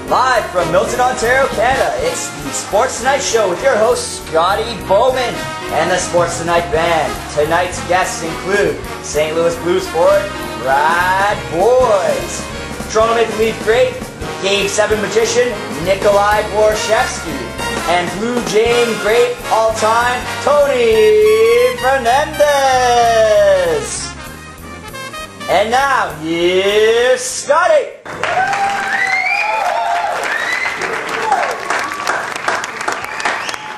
Live from Milton, Ontario, Canada, it's the Sports Tonight Show with your host, Scotty Bowman, and the Sports Tonight Band. Tonight's guests include St. Louis Blues forward, Brad Boyes, Toronto Maple Leaf great, Game 7 magician, Nikolai Borshevsky, and Blue Jay great all-time, Tony Fernandez. And now, here's Scotty.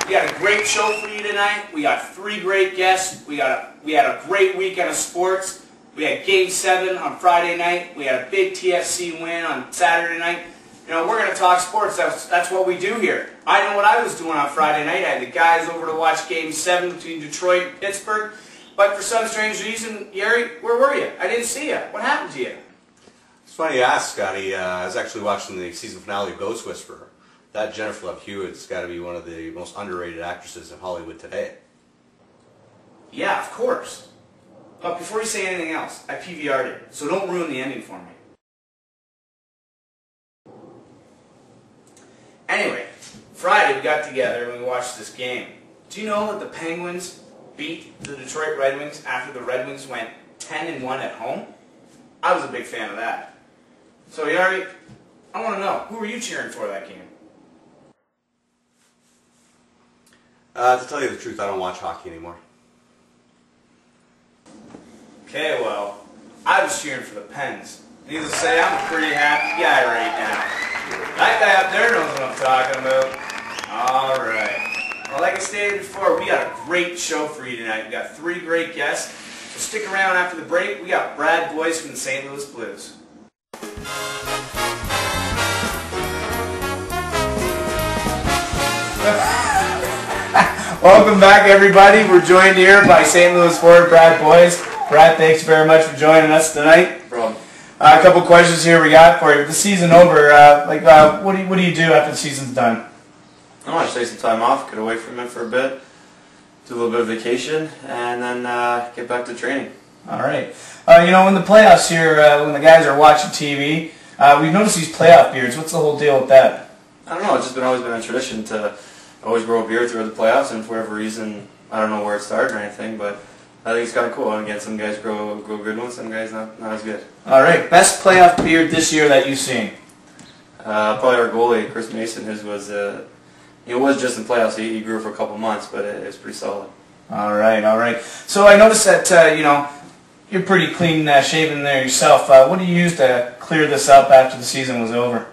We got a great show for you tonight. We got 3 great guests. We had a great weekend of sports. We had Game 7 on Friday night. We had a big TFC win on Saturday night. You know, we're going to talk sports. That's what we do here. I know what I was doing on Friday night. I had the guys over to watch Game 7 between Detroit and Pittsburgh. But for some strange reason, Yeri, where were you? I didn't see you. What happened to you? It's funny you ask, Scotty. I was actually watching the season finale of Ghost Whisperer. That Jennifer Love Hewitt's got to be one of the most underrated actresses in Hollywood today. Yeah, of course. But before you say anything else, I PVR'd it, so don't ruin the ending for me. Anyway, Friday we got together and we watched this game. Do you know that the Penguins beat the Detroit Red Wings after the Red Wings went 10-1 at home? I was a big fan of that. So Yari, I want to know, who were you cheering for that game? To tell you the truth, I don't watch hockey anymore. Okay, well, I was cheering for the Pens. Needless to say, I'm a pretty happy guy right now. That guy up there knows what I'm talking about. Alright. Well, like I stated before, we got a great show for you tonight. We got 3 great guests. So stick around after the break. We got Brad Boyes from the St. Louis Blues. Welcome back, everybody. We're joined here by St. Louis forward Brad Boyes. Brad, thanks very much for joining us tonight. No problem. A couple questions here we got for you. With the season over, what do you do after the season's done? I want to take some time off, get away from it for a bit, do a little bit of vacation, and then get back to training. All right. You know, in the playoffs here, when the guys are watching TV, we've noticed these playoff beards. What's the whole deal with that? I don't know. It's just always been a tradition to always grow a beard through the playoffs, and for whatever reason, I don't know where it started or anything, but I think it's kind of cool. And again, some guys grow good ones, some guys not as good. All right. Best playoff beard this year that you've seen? Probably our goalie, Chris Mason. His was it was just in playoffs. He grew for a couple months, but it was pretty solid. All right, all right. So I noticed that you know, you're pretty clean shaven there yourself. What do you use to clear this up after the season was over?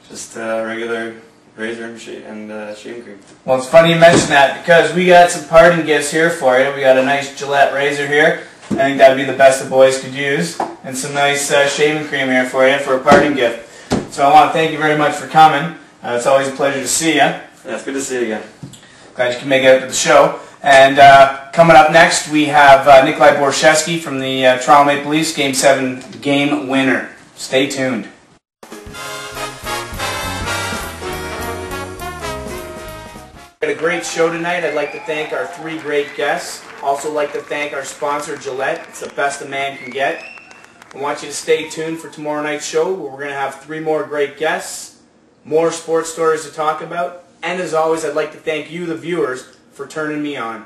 Just regular razor and shaving cream. Well, it's funny you mention that because we got some parting gifts here for you. We got a nice Gillette razor here. I think that'd be the best the boys could use, and some nice shaving cream here for you for a parting gift. So I want to thank you very much for coming. It's always a pleasure to see you. Yeah, it's good to see you again. Glad you can make it out to the show. And coming up next, we have Nikolai Borshevsky from the Toronto Maple Leafs, Game 7 game winner. Stay tuned. We got a great show tonight. I'd like to thank our 3 great guests. Also like to thank our sponsor, Gillette. It's the best a man can get. I want you to stay tuned for tomorrow night's show, where we're going to have 3 more great guests, more sports stories to talk about, and as always, I'd like to thank you, the viewers, for turning me on.